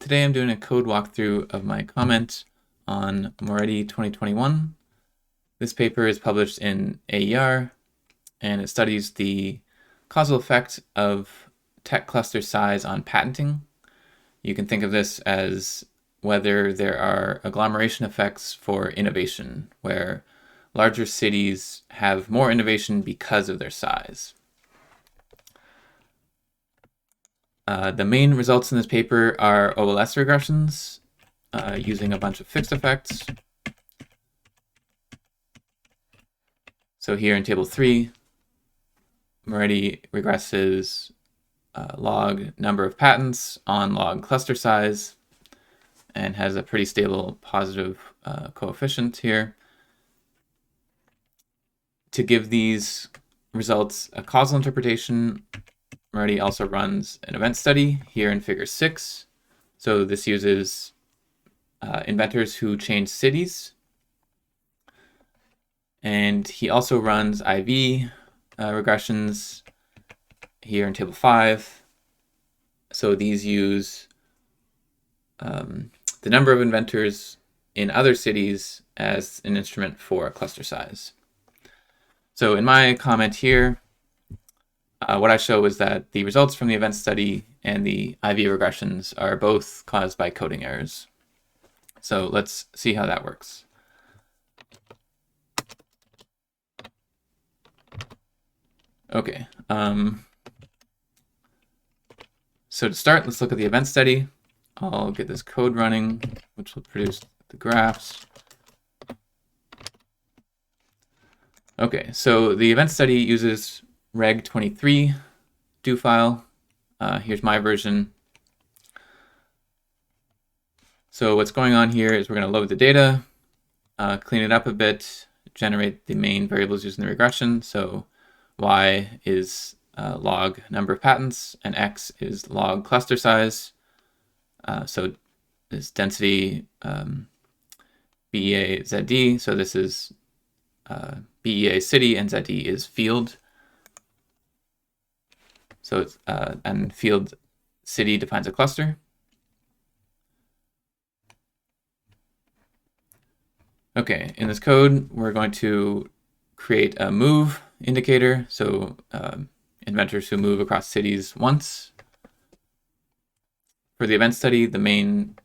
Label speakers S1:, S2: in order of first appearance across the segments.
S1: Today I'm doing a code walkthrough of my comment on Moretti 2021. This paper is published in AER, and it studies the causal effect of tech cluster size on patenting. You can think of this as whether there are agglomeration effects for innovation, where larger cities have more innovation because of their size. The main results in this paper are OLS regressions using a bunch of fixed effects. So here in table 3, Moretti regresses log number of patents on log cluster size and has a pretty stable positive coefficient here. To give these results a causal interpretation, Moretti also runs an event study here in figure 6. So this uses inventors who change cities. And he also runs IV regressions here in table 5. So these use the number of inventors in other cities as an instrument for cluster size. So in my comment here, what I show is that the results from the event study and the IV regressions are both caused by coding errors. So let's see how that works. Okay. So to start, let's look at the event study. I'll get this code running, which will produce the graphs. Okay, so the event study uses reg23 do file. Here's my version. So what's going on here is we're going to load the data, clean it up a bit, generate the main variables using the regression. So y is log number of patents, and x is log cluster size. So this density BEA ZD. So this is BEA city, and ZD is field. So it's and field city defines a cluster. Okay, in this code, we're going to create a move indicator. So inventors who move across cities once. For the event study, the main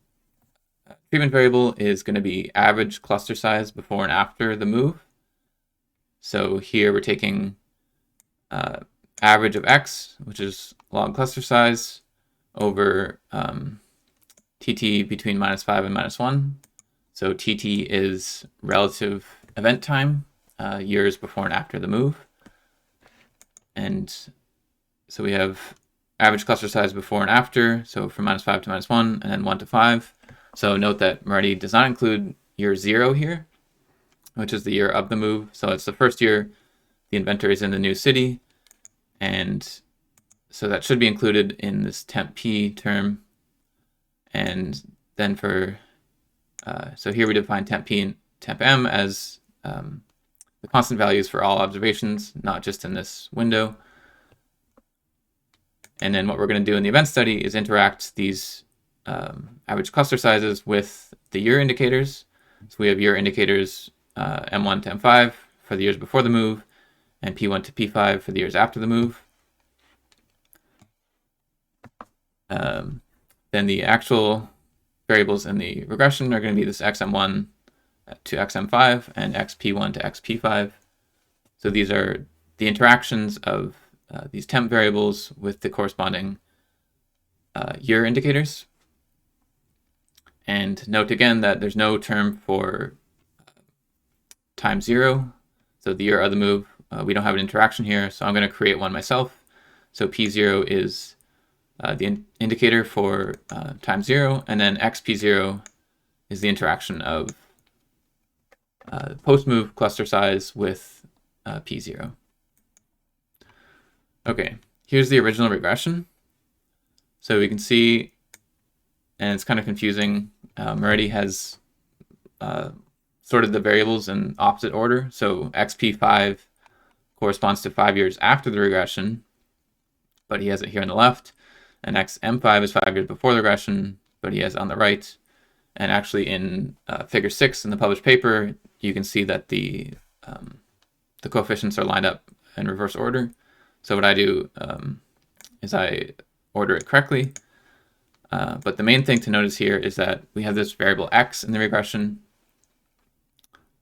S1: treatment variable is going to be average cluster size before and after the move. So here we're taking average of x, which is log cluster size, over TT between -5 and -1. So TT is relative event time, years before and after the move. And so we have average cluster size before and after, so from -5 to -1, and then 1 to 5. So note that Moretti does not include year 0 here, which is the year of the move. So it's the first year the inventor is in the new city, and so that should be included in this temp p term. And then for, so here we define temp p and temp m as the constant values for all observations, not just in this window. And then what we're going to do in the event study is interact these average cluster sizes with the year indicators. So we have year indicators M1 to M5 for the years before the move, and P1 to P5 for the years after the move. Then the actual variables in the regression are going to be this XM1 to XM5 and XP1 to XP5. So these are the interactions of these temp variables with the corresponding year indicators. And note again that there's no term for time 0. So the year of the move, we don't have an interaction here, so I'm going to create one myself. So P0 is the indicator for time 0, and then XP0 is the interaction of post-move cluster size with P0. Okay, here's the original regression. So we can see, and it's kind of confusing, Moretti has sorted the variables in opposite order. So XP5 corresponds to 5 years after the regression, but he has it here on the left. And XM5 is 5 years before the regression, but he has on the right. And actually in figure 6 in the published paper, you can see that the coefficients are lined up in reverse order. So what I do is I order it correctly. But the main thing to notice here is that we have this variable x in the regression.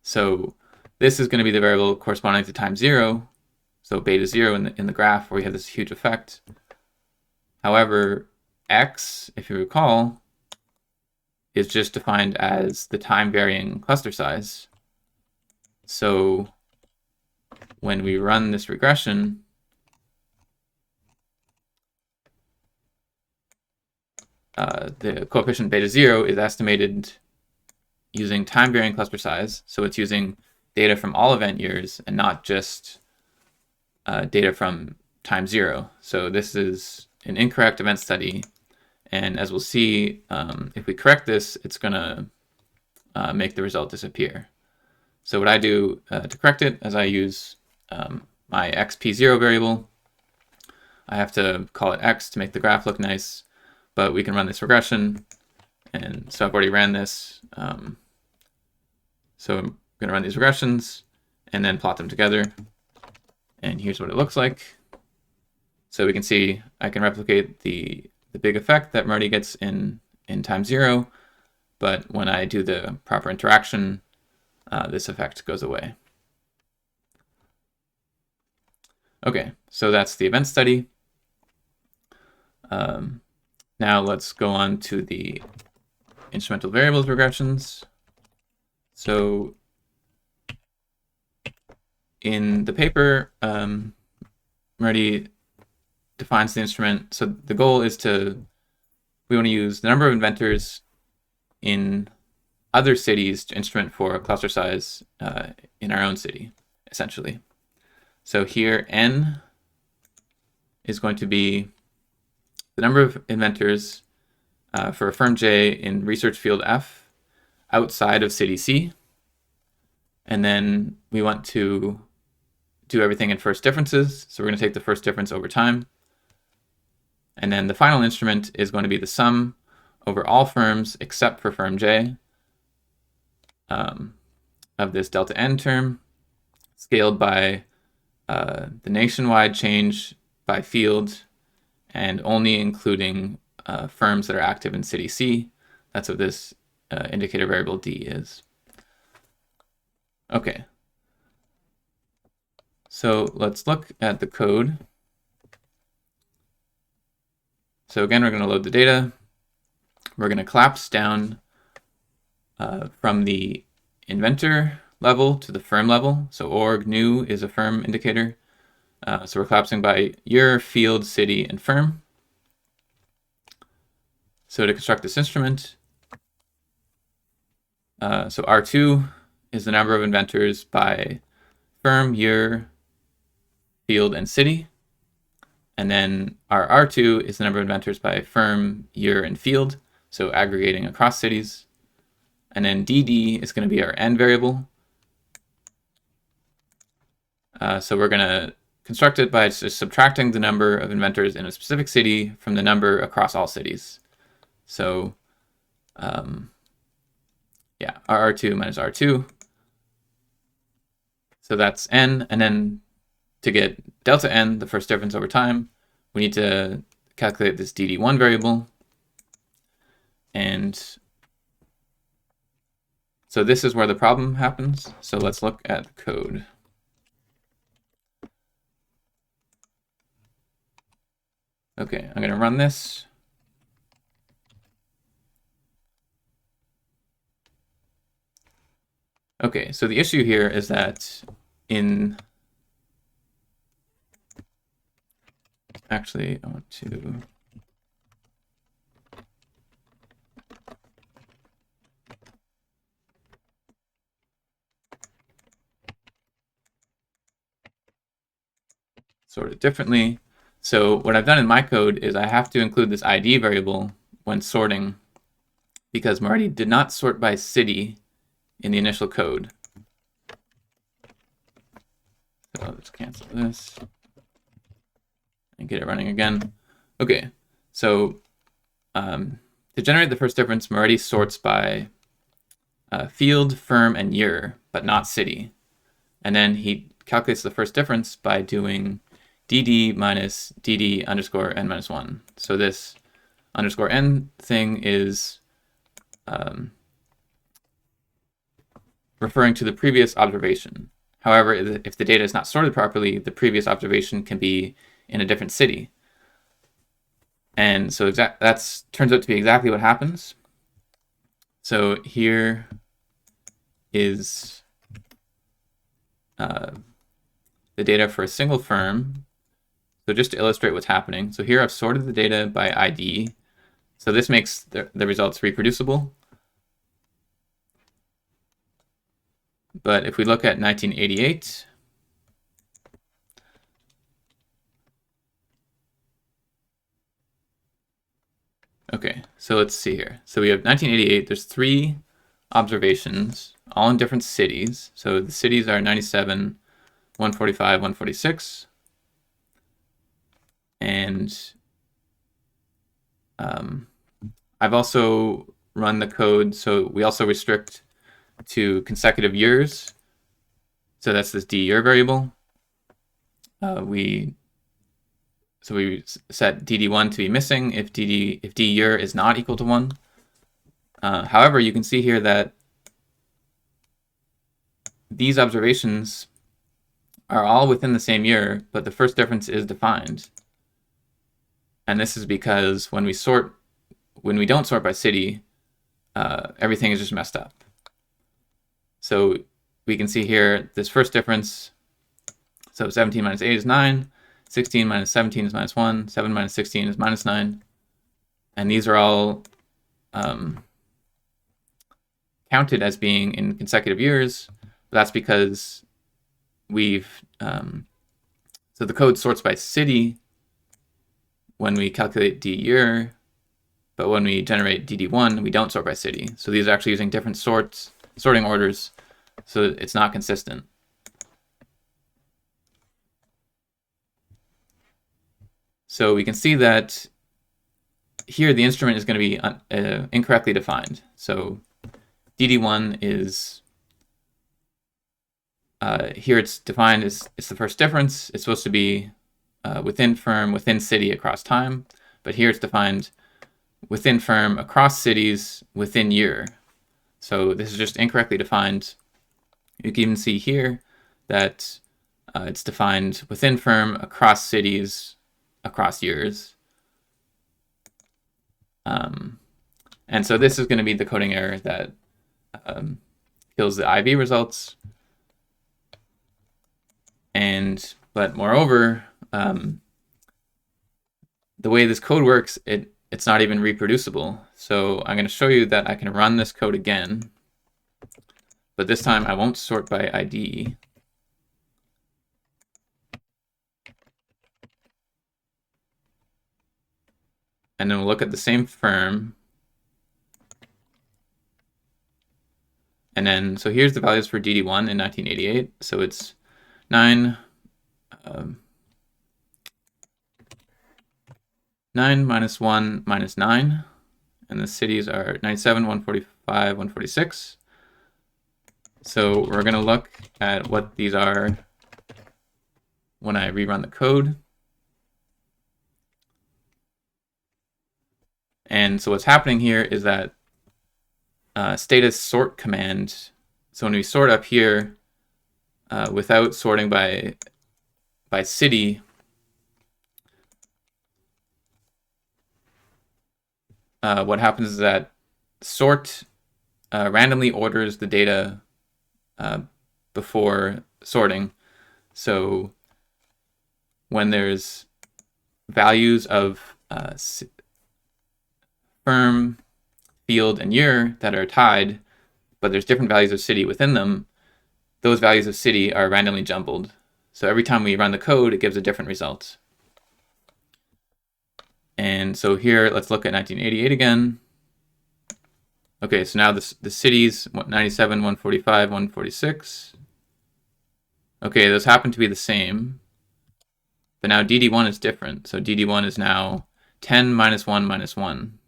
S1: So this is going to be the variable corresponding to time 0. So beta 0 in the graph where we have this huge effect. However, x, if you recall, is just defined as the time varying cluster size. So when we run this regression, the coefficient beta 0 is estimated using time varying cluster size. So it's using data from all event years and not just data from time 0. So this is an incorrect event study. And as we'll see, if we correct this, it's going to make the result disappear. So what I do to correct it is I use my xp0 variable. I have to call it x to make the graph look nice, but we can run this regression. And so I've already ran this. So I'm going to run these regressions and then plot them together. And here's what it looks like. So we can see I can replicate the big effect that Moretti gets in time 0, but when I do the proper interaction, this effect goes away. Okay, so that's the event study. Now let's go on to the instrumental variables regressions. So in the paper, Moretti defines the instrument. So the goal is we want to use the number of inventors in other cities to instrument for a cluster size in our own city, essentially. So here, n is going to be the number of inventors for a firm J in research field F outside of city C. And then we want to do everything in first differences. So we're going to take the first difference over time. And then the final instrument is going to be the sum over all firms except for firm J of this delta n term, scaled by the nationwide change by field and only including firms that are active in city C. That's what this indicator variable D is. Okay. So let's look at the code. So again, we're going to load the data. We're going to collapse down from the inventor level to the firm level. So org new is a firm indicator. So we're collapsing by year, field, city, and firm. So to construct this instrument, so R2 is the number of inventors by firm, year, field, and city. And then our R2 is the number of inventors by firm, year, and field, so aggregating across cities. And then DD is going to be our n variable. So we're going to construct it by just subtracting the number of inventors in a specific city from the number across all cities. So yeah, our R2 minus R2. So that's n, and then to get delta n, the first difference over time, we need to calculate this dd1 variable. And so this is where the problem happens. So let's look at the code. Okay, I'm going to run this. Okay, so the issue here is that actually, I want to sort it differently. So what I've done in my code is I have to include this ID variable when sorting because Moretti did not sort by city in the initial code. So let's cancel this and get it running again. Okay, so To generate the first difference, Moretti sorts by field, firm, and year, but not city. And then he calculates the first difference by doing dd minus dd underscore n minus 1. So this underscore n thing is referring to the previous observation. However, if the data is not sorted properly, the previous observation can be in a different city. And so that turns out to be exactly what happens. So here is the data for a single firm. So just to illustrate what's happening. So here I've sorted the data by ID. So this makes the results reproducible. But if we look at 1988, okay, so let's see here. So we have 1988, there's 3 observations, all in different cities. So the cities are 97, 145, 146. And I've also run the code, so we also restrict to consecutive years. So that's this d year variable. We set dd1 to be missing if d year is not equal to 1. However, you can see here that these observations are all within the same year, but the first difference is defined. And this is because when we don't sort by city, everything is just messed up. So we can see here this first difference. So 17 minus 8 is 9, 16 minus 17 is minus 1, 7 minus 16 is minus 9. And these are all counted as being in consecutive years. But that's because so the code sorts by city when we calculate d year, but when we generate dd1, we don't sort by city. So these are actually using different sorting orders, so it's not consistent. So we can see that here the instrument is going to be incorrectly defined. So dd1 is, here it's defined as it's the first difference. It's supposed to be within firm, within city, across time. But here it's defined within firm, across cities, within year. So this is just incorrectly defined. You can even see here that it's defined within firm, across cities, across years. And so this is going to be the coding error that kills the IV results. But moreover, the way this code works, it's not even reproducible. So I'm going to show you that I can run this code again, but this time I won't sort by ID. And then we'll look at the same firm. And then, so here's the values for DD1 in 1988. So it's 9 minus 1 minus 9. And the cities are 97, 145, 146. So we're going to look at what these are when I rerun the code. And so what's happening here is that status sort command, so when we sort up here without sorting by city, what happens is that sort randomly orders the data before sorting. So when there's values of firm, field, and year that are tied, but there's different values of city within them, those values of city are randomly jumbled. So every time we run the code, it gives a different result. And so here, let's look at 1988 again. Okay, so now the cities, 97, 145, 146. Okay, those happen to be the same. But now DD1 is different. So DD1 is now 10 minus 1 minus 1.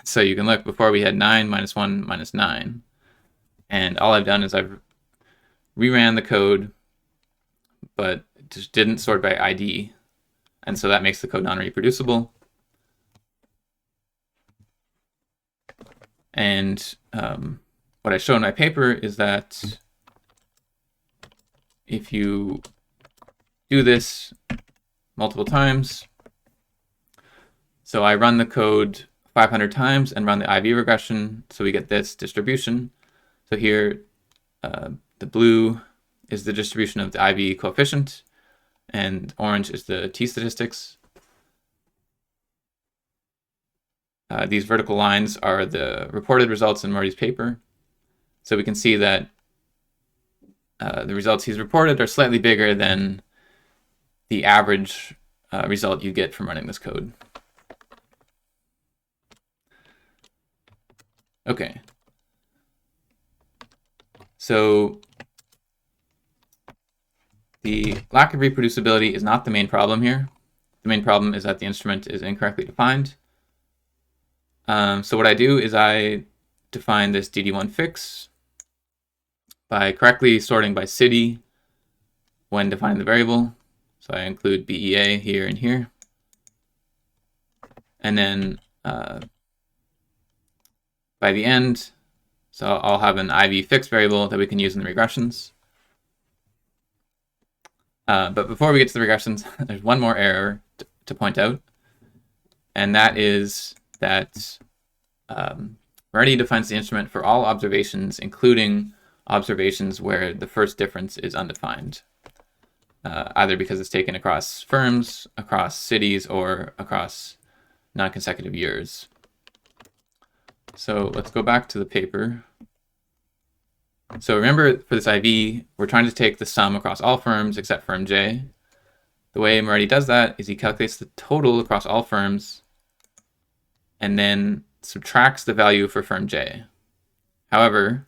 S1: So you can look, before we had 9, -1, -9. And all I've done is I've reran the code, but it just didn't sort by ID. And so that makes the code non-reproducible. And what I show in my paper is that if you do this multiple times, so I run the code 500 times and run the IV regression, so we get this distribution. So here, the blue is the distribution of the IV coefficient, and orange is the t-statistics. These vertical lines are the reported results in Moretti's paper. So we can see that the results he's reported are slightly bigger than the average result you get from running this code. Okay. So the lack of reproducibility is not the main problem here. The main problem is that the instrument is incorrectly defined. So what I do is I define this DD1 fix by correctly sorting by city when defining the variable. So I include BEA here and here. And then by the end, so I'll have an IV fix variable that we can use in the regressions. But before we get to the regressions, there's one more error to point out. And that is that Moretti defines the instrument for all observations, including observations where the first difference is undefined, either because it's taken across firms, across cities, or across non-consecutive years. So let's go back to the paper. So remember, for this IV, we're trying to take the sum across all firms except firm J. The way Moretti does that is he calculates the total across all firms and then subtracts the value for firm J. However,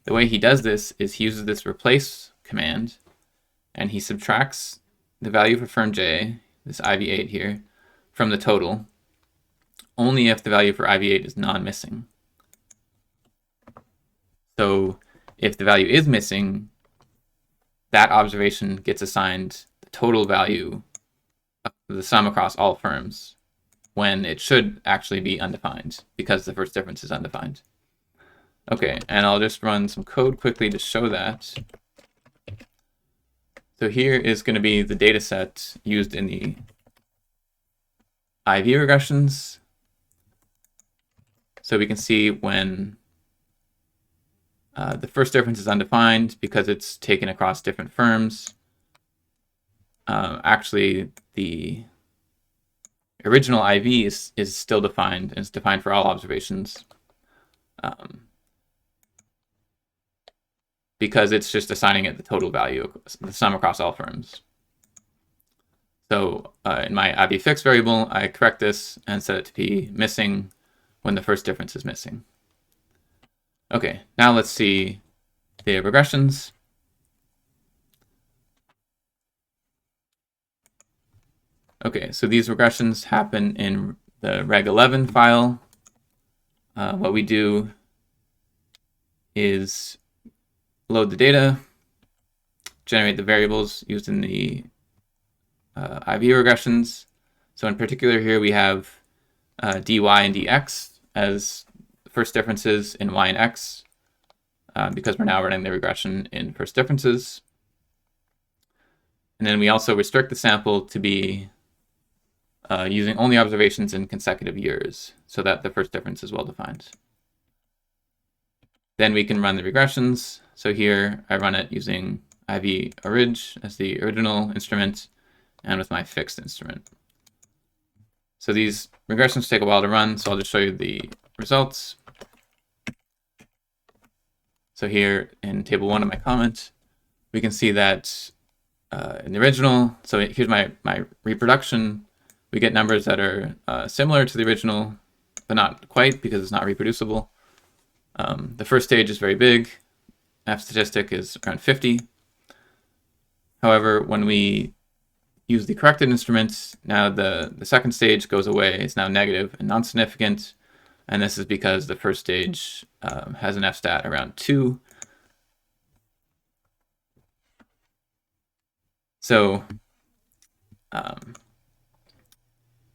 S1: the way he does this is he uses this replace command, and he subtracts the value for firm J, this IV8 here, from the total, only if the value for IV8 is non-missing. So if the value is missing, that observation gets assigned the total value of the sum across all firms, when it should actually be undefined because the first difference is undefined. Okay, and I'll just run some code quickly to show that. So here is going to be the data set used in the IV regressions. So we can see when the first difference is undefined because it's taken across different firms. Actually, the original IV is still defined, and it's defined for all observations. Because it's just assigning it the total value, the sum across all firms. So in my IV fix variable, I correct this and set it to be missing when the first difference is missing. Okay, now let's see the regressions. Okay, so these regressions happen in the reg11 file. What we do is load the data, generate the variables used in the IV regressions. So in particular here we have dy and dx as first differences in y and x, because we're now running the regression in first differences. And then we also restrict the sample to be using only observations in consecutive years so that the first difference is well defined. Then we can run the regressions. So here I run it using IV orig as the original instrument and with my fixed instrument. So these regressions take a while to run, so I'll just show you the results. So here in table 1 of my comment, we can see that in the original, so here's my reproduction, we get numbers that are similar to the original, but not quite because it's not reproducible. The first stage is very big. F statistic is around 50. However, when we use the corrected instruments, now the second stage goes away. It's now negative and non-significant. And this is because the first stage has an f-stat around 2. So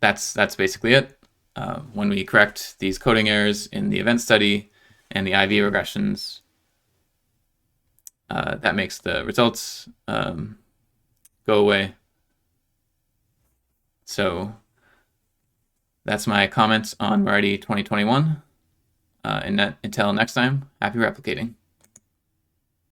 S1: that's basically it. When we correct these coding errors in the event study and the IV regressions, that makes the results go away. So that's my comments on Moretti 2021. And until next time, happy replicating.